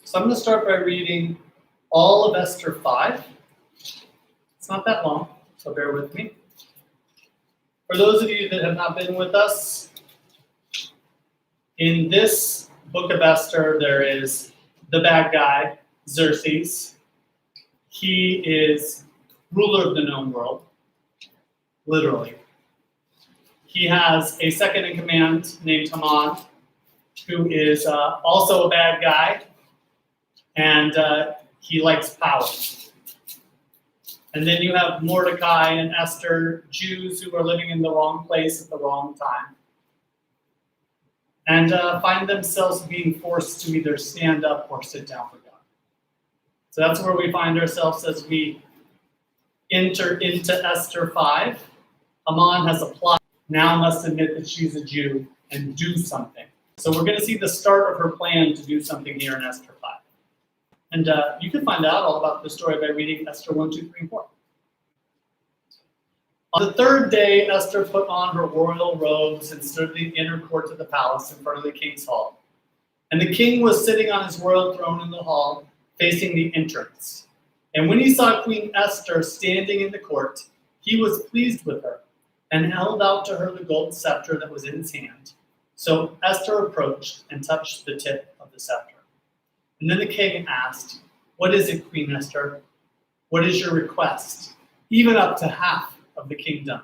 So I'm going to start by reading all of Esther 5. It's not that long, so bear with me. For those of you that have not been with us, in this book of Esther, there is the bad guy, Xerxes. He is ruler of the known world, literally. He has a second in command named Haman, who is also a bad guy, and he likes power. And then you have Mordecai and Esther, Jews who are living in the wrong place at the wrong time, and find themselves being forced to either stand up or sit down for God. So that's where we find ourselves as we enter into Esther 5. Haman has applied, now must admit that she's a Jew and do something. So we're going to see the start of her plan to do something here in Esther 5. And you can find out all about the story by reading Esther 1, 2, 3, and 4. On the third day, Esther put on her royal robes and stood in the inner court of the palace in front of the king's hall. And the king was sitting on his royal throne in the hall, facing the entrance. And when he saw Queen Esther standing in the court, he was pleased with her and held out to her the gold scepter that was in his hand. So Esther approached and touched the tip of the scepter. And then the king asked, "What is it, Queen Esther? What is your request? Even up to half of the kingdom.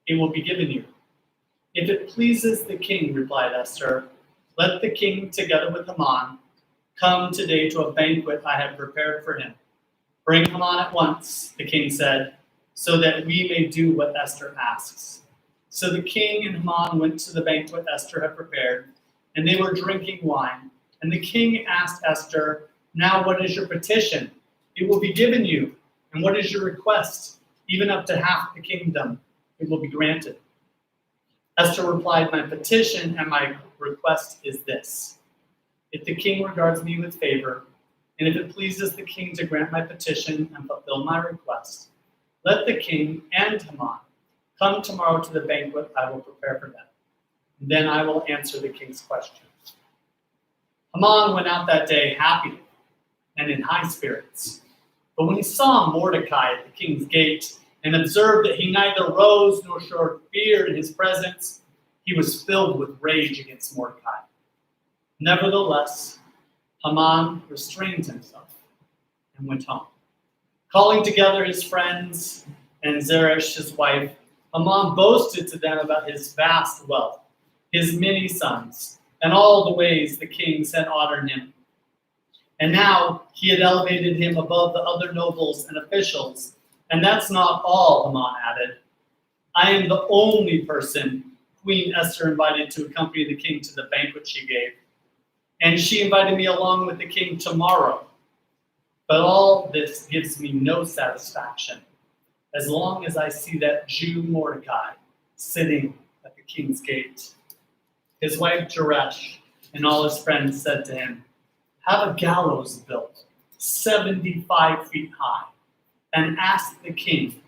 It will be given you." "If it pleases the king," replied Esther, "let the king, together with Haman, come today to a banquet I have prepared for him." "Bring Haman at once," the king said, "so that we may do what Esther asks." So the king and Haman went to the banquet Esther had prepared, and they were drinking wine. And the king asked Esther, "Now what is your petition? It will be given you. And what is your request? Even up to half the kingdom, it will be granted." Esther replied, "My petition and my request is this. If the king regards me with favor, and if it pleases the king to grant my petition and fulfill my request, let the king and Haman come tomorrow to the banquet I will prepare for them. And then I will answer the king's questions." Haman went out that day happy and in high spirits. But when he saw Mordecai at the king's gate and observed that he neither rose nor showed fear in his presence, he was filled with rage against Mordecai. Nevertheless, Haman restrained himself and went home. Calling together his friends and Zeresh, his wife, Haman boasted to them about his vast wealth, his many sons, and all the ways the kings had honored him. And now he had elevated him above the other nobles and officials. And that's not all, Haman added. "I am the only person Queen Esther invited to accompany the king to the banquet she gave. And she invited me along with the king tomorrow. But all this gives me no satisfaction, as long as I see that Jew Mordecai sitting at the king's gate." His wife Zeresh and all his friends said to him, "Have a gallows built 75 feet high, and ask the king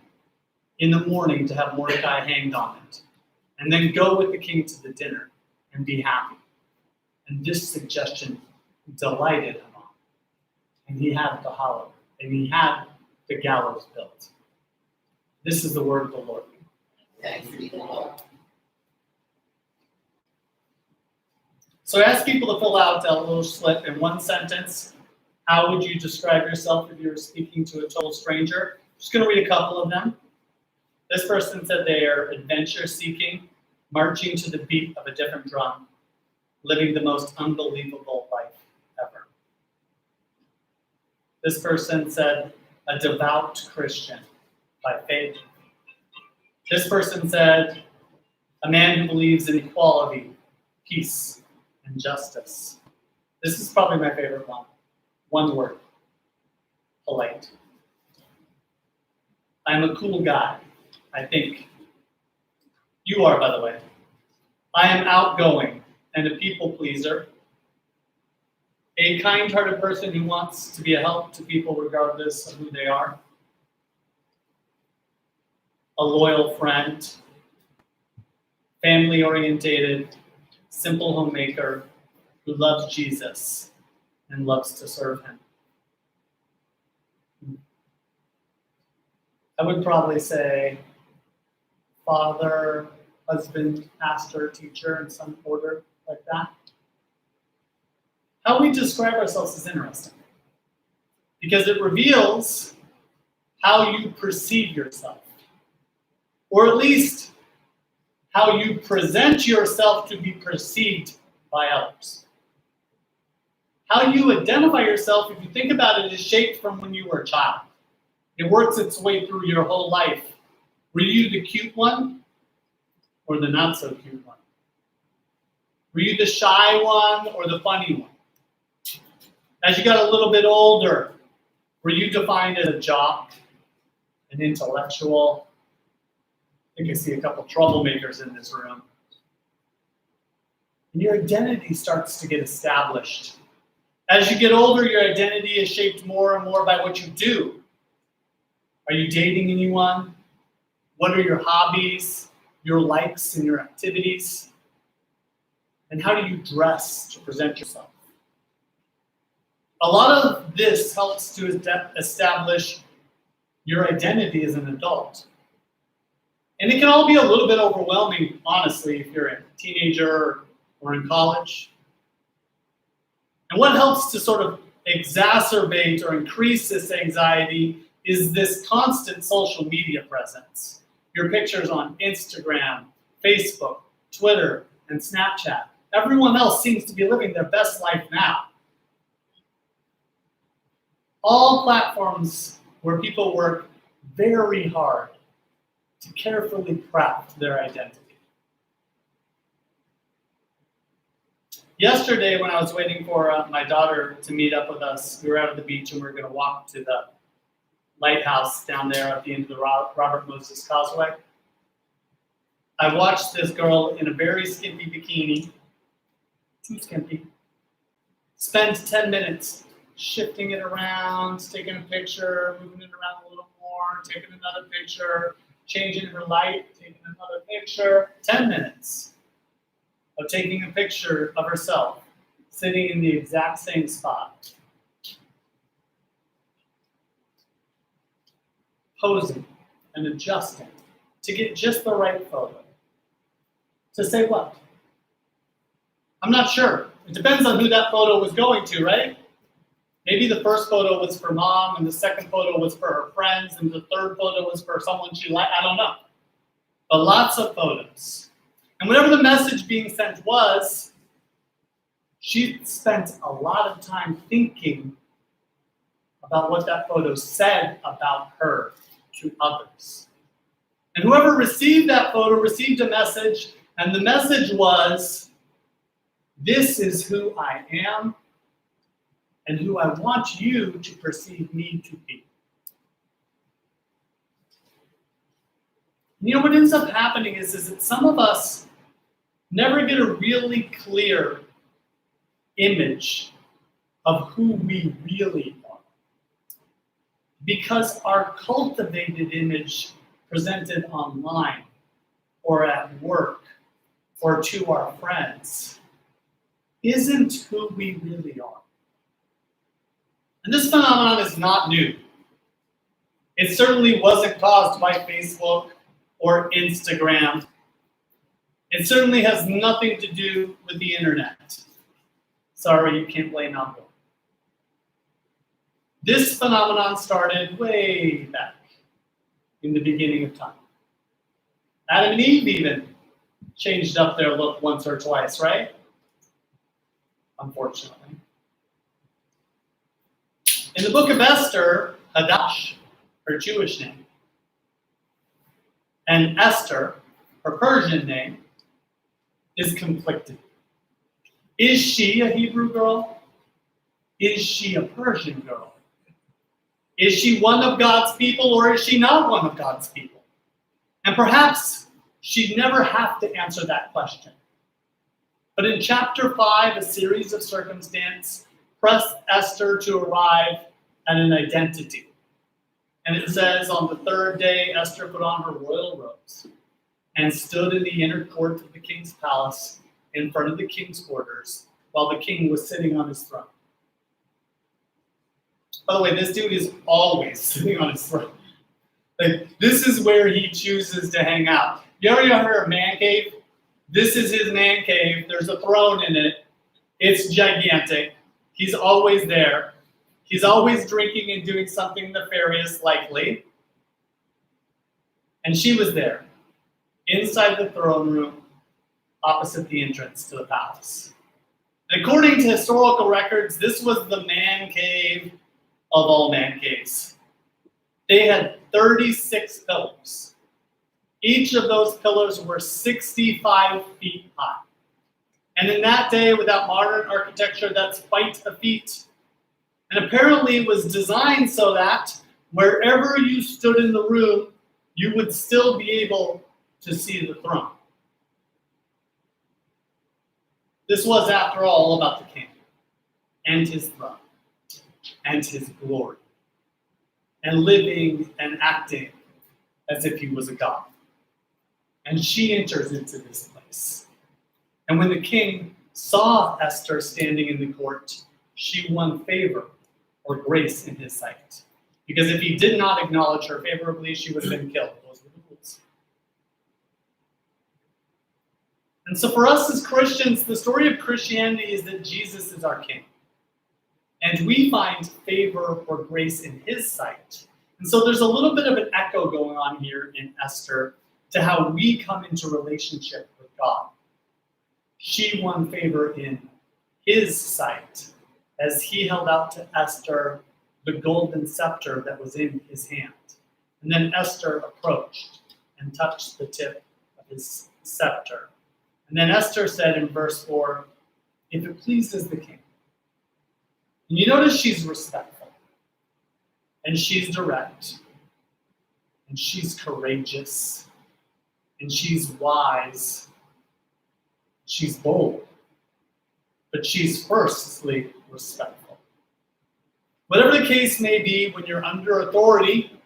in the morning to have Mordecai hanged on it, and then go with the king to the dinner and be happy." And this suggestion delighted Haman, and he had the gallows built. This is the word of the Lord. Thanks be to the Lord. So I asked people to fill out a little slip in one sentence. How would you describe yourself if you were speaking to a total stranger? I'm just going to read a couple of them. This person said they are adventure-seeking, marching to the beat of a different drum, living the most unbelievable life ever. This person said, a devout Christian by faith. This person said, a man who believes in equality, peace, and justice. This is probably my favorite one. One word: polite. I'm a cool guy, I think. You are, by the way. I am outgoing and a people pleaser. A kind-hearted person who wants to be a help to people regardless of who they are. A loyal friend. Family-orientated, simple homemaker who loves Jesus and loves to serve him. I would probably say father, husband, pastor, teacher, in some order like that. How we describe ourselves is interesting because it reveals how you perceive yourself, or at least how you present yourself to be perceived by others. How you identify yourself, if you think about it, is shaped from when you were a child. It works its way through your whole life. Were you the cute one or the not so cute one? Were you the shy one or the funny one? As you got a little bit older, were you defined as a jock, an intellectual? I think I see a couple troublemakers in this room. And your identity starts to get established. As you get older, your identity is shaped more and more by what you do. Are you dating anyone? What are your hobbies, your likes, and your activities? And how do you dress to present yourself? A lot of this helps to establish your identity as an adult. And it can all be a little bit overwhelming, honestly, if you're a teenager or in college. And what helps to sort of exacerbate or increase this anxiety is this constant social media presence. Your pictures on Instagram, Facebook, Twitter, and Snapchat. Everyone else seems to be living their best life now. All platforms where people work very hard to carefully craft their identity. Yesterday, when I was waiting for my daughter to meet up with us, we were out at the beach and we were going to walk to the lighthouse down there at the end of the Robert Moses Causeway. I watched this girl in a very skimpy bikini, too skimpy, spend 10 minutes shifting it around, taking a picture, moving it around a little more, taking another picture, changing her light, taking another picture. 10 minutes of taking a picture of herself, sitting in the exact same spot, posing and adjusting to get just the right photo. To say what? I'm not sure. It depends on who that photo was going to, right? Maybe the first photo was for mom, and the second photo was for her friends, and the third photo was for someone she liked. I don't know. But lots of photos. And whatever the message being sent was, she spent a lot of time thinking about what that photo said about her to others. And whoever received that photo received a message, and the message was, this is who I am and who I want you to perceive me to be. You know, what ends up happening is that some of us never get a really clear image of who we really are, because our cultivated image presented online or at work or to our friends isn't who we really are. And this phenomenon is not new. It certainly wasn't caused by Facebook or Instagram. It certainly has nothing to do with the internet. Sorry, you can't blame Apple. This phenomenon started way back in the beginning of time. Adam and Eve even changed up their look once or twice, right? Unfortunately. In the book of Esther, Hadash, her Jewish name, and Esther, her Persian name, is conflicted. Is she a Hebrew girl? Is she a Persian girl? Is she one of God's people, or is she not one of God's people? And perhaps she'd never have to answer that question. But in chapter 5, a series of circumstances press Esther to arrive at an identity. And it says, on the third day, Esther put on her royal robes and stood in the inner court of the king's palace in front of the king's quarters while the king was sitting on his throne. By the way, this dude is always sitting on his throne. Like, this is where he chooses to hang out. You ever heard of man cave? This is his man cave. There's a throne in it. It's gigantic. He's always there. He's always drinking and doing something nefarious, likely. And she was there, inside the throne room, opposite the entrance to the palace. And according to historical records, this was the man cave of all man caves. They had 36 pillars. Each of those pillars were 65 feet high. And in that day, without modern architecture, that's quite a feat. And apparently it was designed so that wherever you stood in the room, you would still be able to see the throne. This was, after all, about the king and his throne and his glory and living and acting as if he was a god. And she enters into this place. And when the king saw Esther standing in the court, she won favor or grace in his sight. Because if he did not acknowledge her favorably, she would have been killed. Those were the rules. And so for us as Christians, the story of Christianity is that Jesus is our king. And we find favor or grace in his sight. And so there's a little bit of an echo going on here in Esther to how we come into relationship with God. She won favor in his sight as he held out to Esther the golden scepter that was in his hand. And then Esther approached and touched the tip of his scepter. And then Esther said in verse 4, if it pleases the king. And you notice she's respectful. And she's direct. And she's courageous. And she's wise. She's bold. But she's firstly respectful. Whatever the case may be, when you're under authority,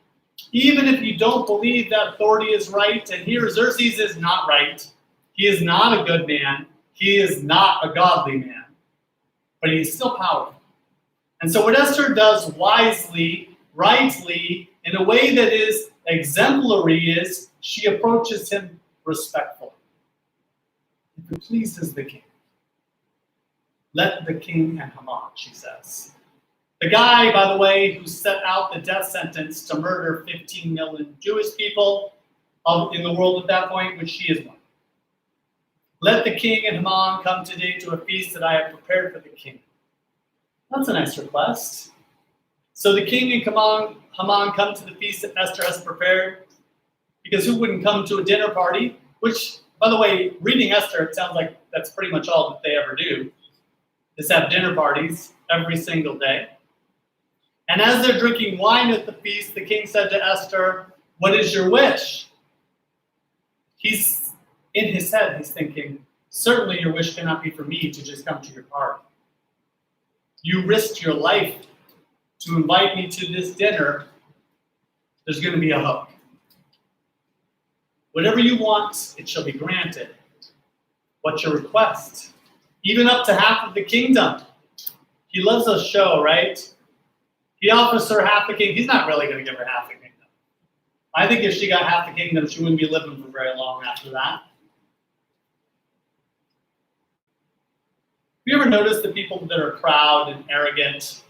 even if you don't believe that authority is right, and here Xerxes is not right, he is not a good man, he is not a godly man, but he is still powerful. And so what Esther does wisely, rightly, in a way that is exemplary, is she approaches him respectfully. If it pleases the king, let the king and Haman, she says. The guy, by the way, who set out the death sentence to murder 15 million Jewish people in the world at that point, which she is one. Let the king and Haman come today to a feast that I have prepared for the king. That's a nice request. So the king and Haman come to the feast that Esther has prepared, because who wouldn't come to a dinner party? Which, by the way, reading Esther, it sounds like that's pretty much all that they ever do, is have dinner parties every single day. And as they're drinking wine at the feast, the king said to Esther, what is your wish? He's in his head, he's thinking, certainly your wish cannot be for me to just come to your party. You risked your life to invite me to this dinner. There's going to be a hook. Whatever you want, it shall be granted. What's your request? Even up to half of the kingdom. He loves a show, right? He offers her half the kingdom. He's not really going to give her half the kingdom. I think if she got half the kingdom, she wouldn't be living for very long after that. Have you ever noticed the people that are proud and arrogant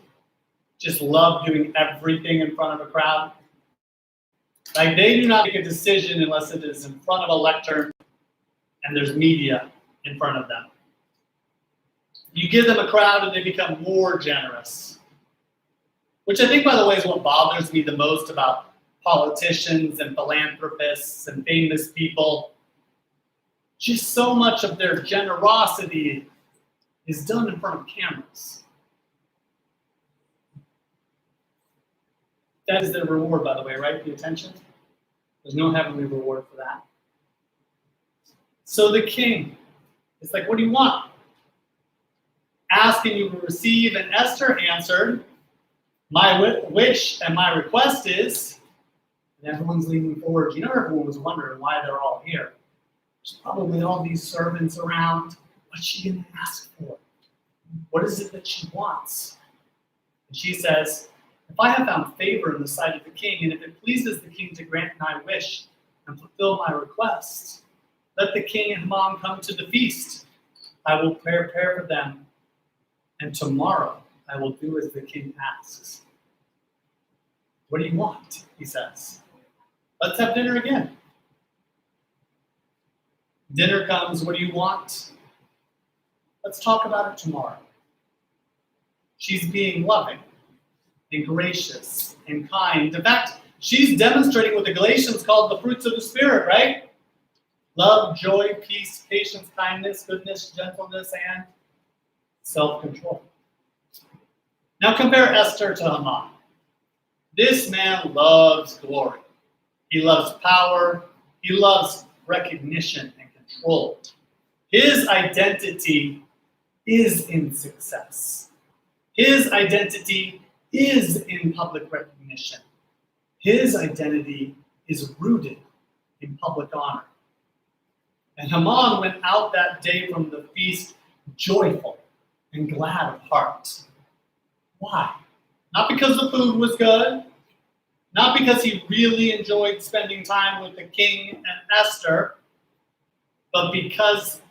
just love doing everything in front of a crowd? Like, they do not make a decision unless it is in front of a lectern and there's media in front of them. You give them a crowd and they become more generous. Which I think, by the way, is what bothers me the most about politicians and philanthropists and famous people. Just so much of their generosity is done in front of cameras. That is their reward, by the way, right? The attention. There's no heavenly reward for that. So the king is like, what do you want? Ask and you will receive. And Esther answered, my wish and my request is, and everyone's leaning forward. You know, everyone was wondering why they're all here. There's probably all these servants around. What's she going to ask for? What is it that she wants? And she says, If I have found favor in the sight of the king, and if it pleases the king to grant my wish and fulfill my request, let the king and Haman come to the feast. I will prepare for them, and tomorrow I will do as the king asks. What do you want? He says. Let's have dinner again. Dinner comes. What do you want? Let's talk about it tomorrow. She's being loving and gracious and kind. In fact, she's demonstrating what the Galatians called the fruits of the Spirit, right? Love, joy, peace, patience, kindness, goodness, gentleness, and self-control. Now compare Esther to Haman. This man loves glory. He loves power. He loves recognition and control. His identity is in success. His identity is in public recognition. His identity is rooted in public honor. And Haman went out that day from the feast joyful and glad of heart. Why? Not because the food was good, not because he really enjoyed spending time with the king and Esther, but because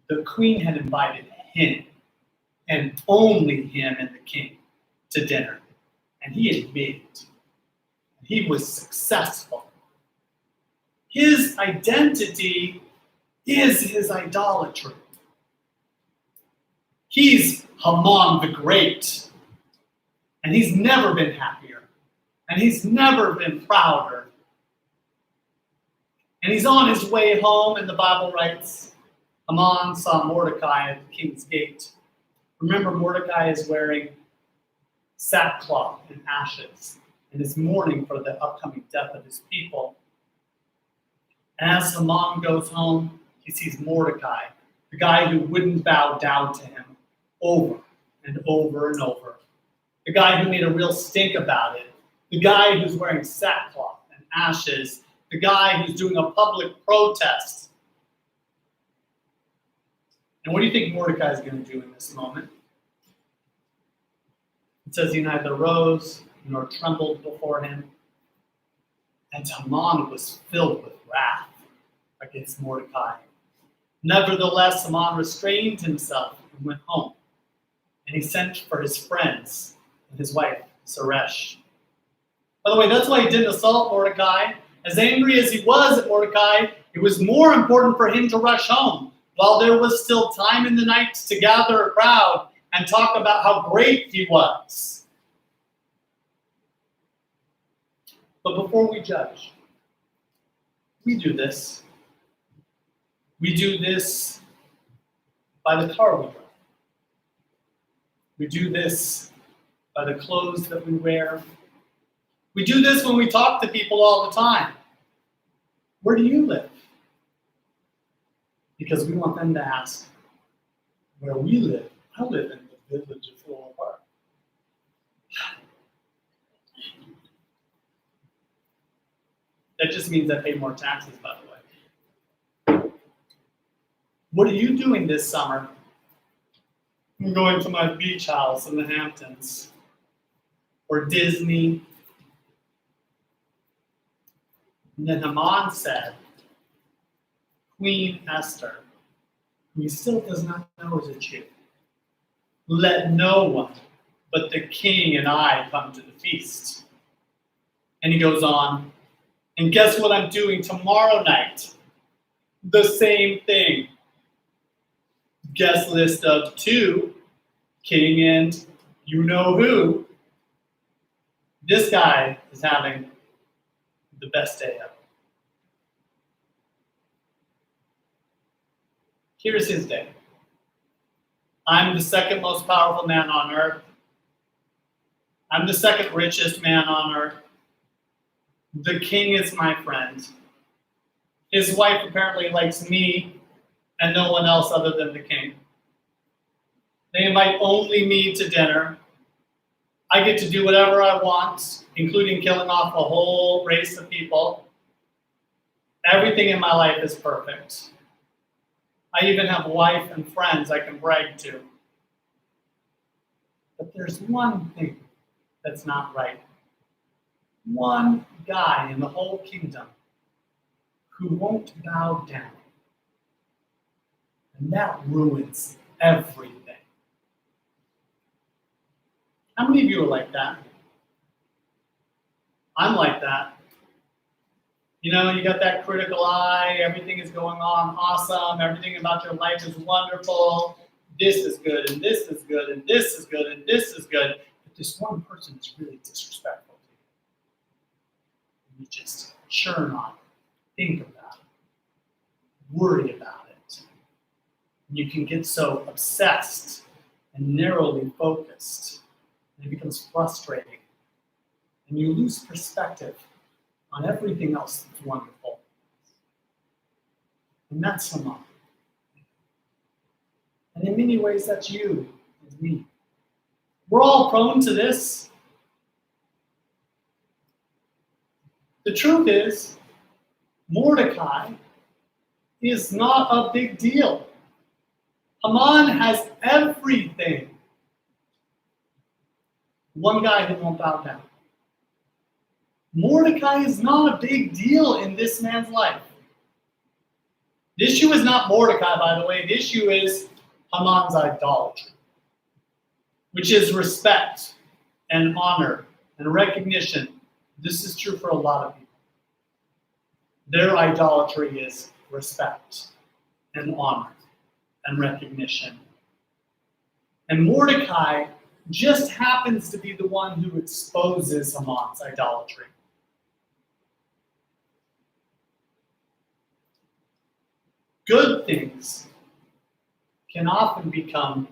the queen had invited him, and only him and the king, to dinner. And he had made it. He was successful. His identity is his idolatry. He's Haman the Great. And he's never been happier. And he's never been prouder. And he's on his way home, and the Bible writes, Haman saw Mordecai at the king's gate. Remember, Mordecai is wearing sackcloth and ashes and is mourning for the upcoming death of his people. And as Haman goes home, he sees Mordecai, the guy who wouldn't bow down to him over and over and over. The guy who made a real stink about it. The guy who's wearing sackcloth and ashes. The guy who's doing a public protest. And what do you think Mordecai is going to do in this moment? It says he neither rose nor trembled before him. And Haman was filled with wrath against Mordecai. Nevertheless, Haman restrained himself and went home. And he sent for his friends and his wife, Zeresh. By the way, that's why he didn't assault Mordecai. As angry as he was at Mordecai, it was more important for him to rush home while there was still time in the night to gather a crowd and talk about how great he was. But before we judge, we do this. We do this by the car we drive. We do this by the clothes that we wear. We do this when we talk to people all the time. Where do you live? Because we want them to ask where we live. I live in the village of Floral Park. That just means I pay more taxes, by the way. What are you doing this summer? I'm going to my beach house in the Hamptons. Or Disney. And then Haman said, Queen Esther, who he still does not know is a Jew, let no one but the king and I come to the feast. And he goes on, and guess what I'm doing tomorrow night? The same thing. Guest list of 2, king and you know who. This guy is having the best day ever. Here's his day. I'm the second most powerful man on earth. I'm the second richest man on earth. The king is my friend. His wife apparently likes me and no one else other than the king. They invite only me to dinner. I get to do whatever I want, including killing off a whole race of people. Everything in my life is perfect. I even have a wife and friends I can brag to. But there's one thing that's not right. One guy in the whole kingdom who won't bow down. And that ruins everything. How many of you are like that? I'm like that. You know, you got that critical eye, everything is going on awesome, everything about your life is wonderful, this is good, and this is good, and this is good, and this is good, but this one person is really disrespectful to you. You just churn on it, think about it, worry about it. And you can get so obsessed and narrowly focused, and it becomes frustrating. And you lose perspective on everything else that's wonderful. And that's Haman. And in many ways, that's you and me. We're all prone to this. The truth is, Mordecai is not a big deal. Haman has everything. One guy who won't bow down. Mordecai is not a big deal in this man's life. The issue is not Mordecai, by the way. The issue is Haman's idolatry, which is respect and honor and recognition. This is true for a lot of people. Their idolatry is respect and honor and recognition. And Mordecai just happens to be the one who exposes Haman's idolatry. Good things can often become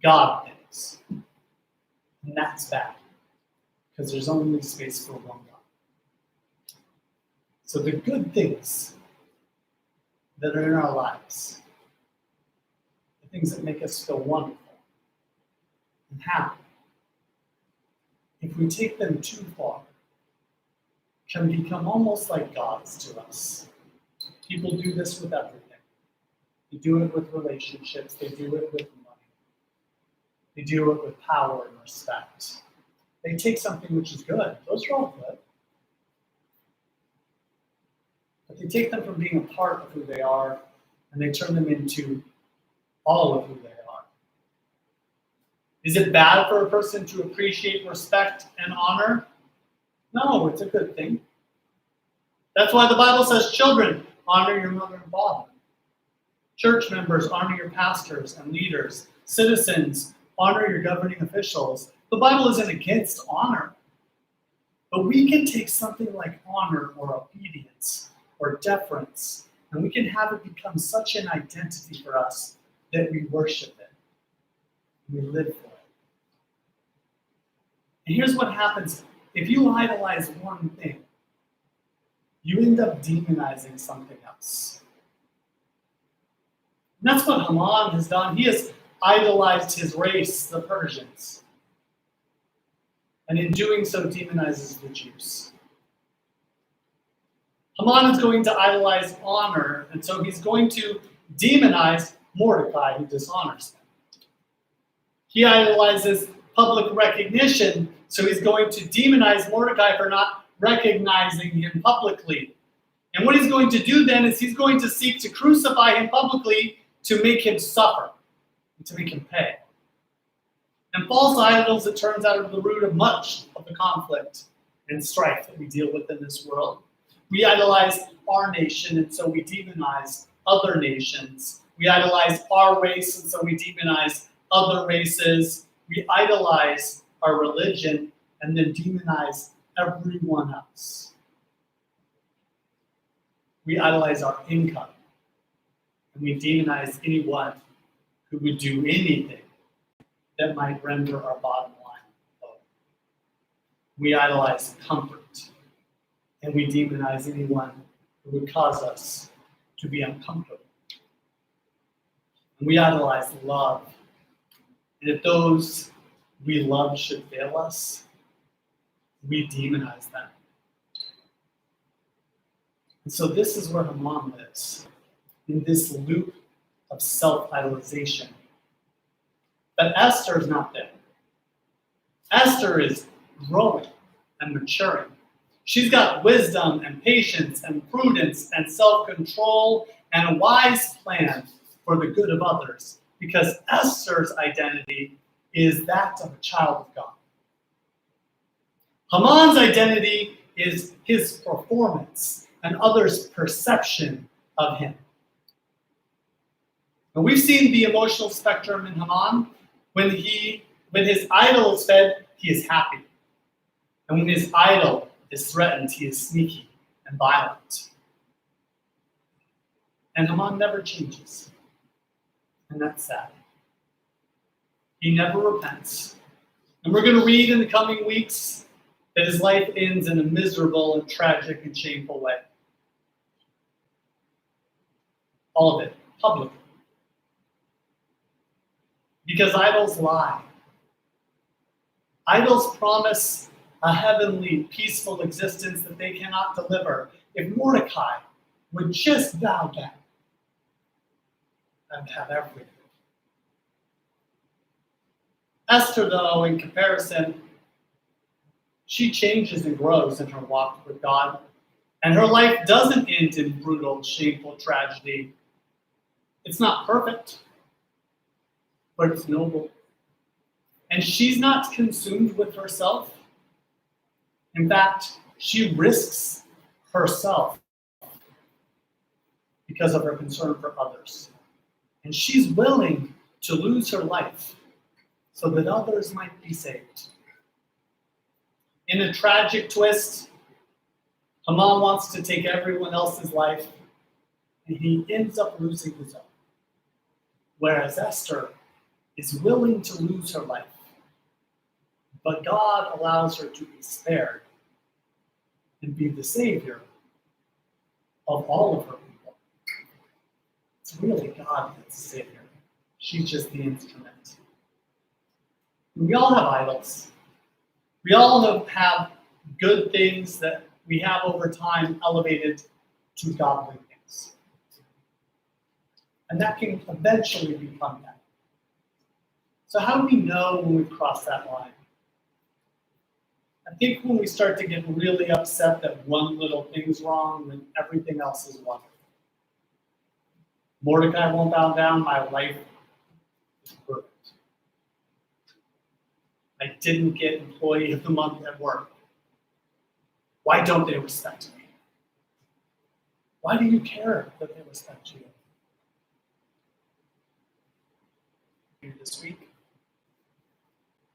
God things. And that's bad, because there's only space for one God. So the good things that are in our lives, the things that make us feel wonderful and happy, if we take them too far, can become almost like gods to us. People do this with everything. They do it with relationships. They do it with money. They do it with power and respect. They take something which is good. Those are all good. But they take them from being a part of who they are, and they turn them into all of who they are. Is it bad for a person to appreciate respect and honor? No, it's a good thing. That's why the Bible says, children, honor your mother and father. Church members, honor your pastors and leaders. Citizens, honor your governing officials. The Bible isn't against honor. But we can take something like honor or obedience or deference, and we can have it become such an identity for us that we worship it. We live for it. And here's what happens. If you idolize one thing, you end up demonizing something else. And that's what Haman has done. He has idolized his race, the Persians. And in doing so, demonizes the Jews. Haman is going to idolize honor, and so he's going to demonize Mordecai, who dishonors him. He idolizes public recognition, so he's going to demonize Mordecai for not recognizing him publicly. And what he's going to do then is he's going to seek to crucify him publicly to make him suffer, to make him pay. And false idols, it turns out, are the root of much of the conflict and strife that we deal with in this world. We idolize our nation, and so we demonize other nations. We idolize our race, and so we demonize other races. We idolize our religion and then demonize everyone else. We idolize our income, and we demonize anyone who would do anything that might render our bottom line low. We idolize comfort, and we demonize anyone who would cause us to be uncomfortable. And we idolize love, and if those we love should fail us, we demonize them. And so this is where Haman lives, in this loop of self-idolization. But Esther is not there. Esther is growing and maturing. She's got wisdom and patience and prudence and self-control and a wise plan for the good of others, because Esther's identity is that of a child of God. Haman's identity is his performance and others' perception of him. And we've seen the emotional spectrum in Haman. When his idol is fed, he is happy. And when his idol is threatened, he is sneaky and violent. And Haman never changes. And that's sad. He never repents. And we're going to read in the coming weeks that his life ends in a miserable and tragic and shameful way. All of it, publicly. Because idols lie. Idols promise a heavenly, peaceful existence that they cannot deliver. If Mordecai would just bow down and have everything. Esther, though, in comparison, she changes and grows in her walk with God. And her life doesn't end in brutal, shameful tragedy. It's not perfect, but it's noble. And she's not consumed with herself. In fact, she risks herself because of her concern for others. And she's willing to lose her life so that others might be saved. In a tragic twist, Haman wants to take everyone else's life, and he ends up losing his own. Whereas Esther is willing to lose her life, but God allows her to be spared and be the savior of all of her people. It's really God that's the savior. She's just the instrument. We all have idols. We all have good things that we have over time elevated to godly things. And that can eventually become that. So how do we know when we've crossed that line? I think when we start to get really upset that one little thing's wrong, then everything else is wonderful. Mordecai won't bow down, my life is perfect. I didn't get employee of the month at work. Why don't they respect me? Why do you care that they respect you? This week,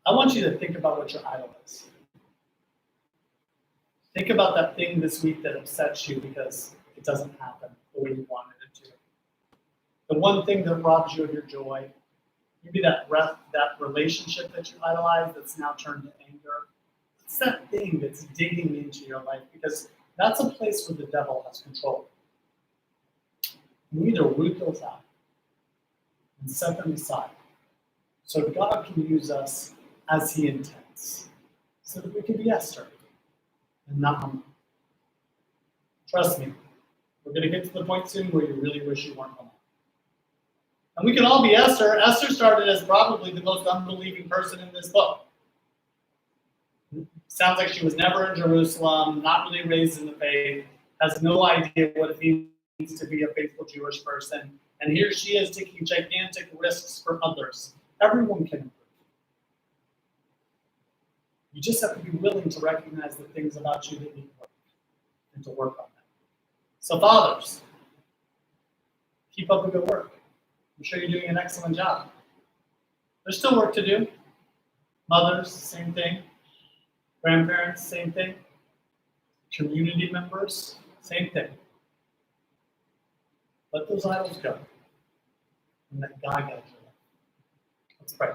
I want you to think about what your idol is. Think about that thing this week that upsets you because it doesn't happen the way you wanted it to. The one thing that robs you of your joy. Maybe that relationship that you idolize that's now turned to anger. It's that thing that's digging into your life, because that's a place where the devil has control. You need to root those out and set them aside so God can use us as he intends, so that we can be Esther and not Haman. Trust me, we're going to get to the point soon where you really wish you weren't Haman. And we can all be Esther. Esther started as probably the most unbelieving person in this book. Sounds like she was never in Jerusalem, not really raised in the faith, has no idea what it means to be a faithful Jewish person. And here she is taking gigantic risks for others. Everyone can improve. You just have to be willing to recognize the things about you that need work and to work on them. So fathers, keep up the good work. I'm sure you're doing an excellent job. There's still work to do. Mothers, same thing. Grandparents, same thing. Community members, same thing. Let those idols go. And let God guide you. Let's pray.